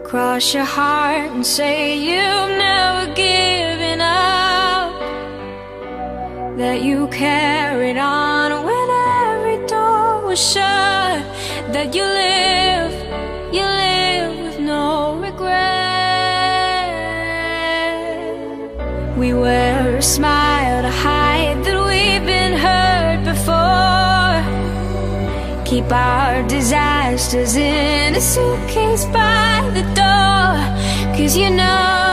Cross your heart and say you've never given up, that you carried on when every door was shut, that you live with no regret. We wear a smile to hide that we've been hurt before, keep our disasters in a suitcase by the door, 'cause you know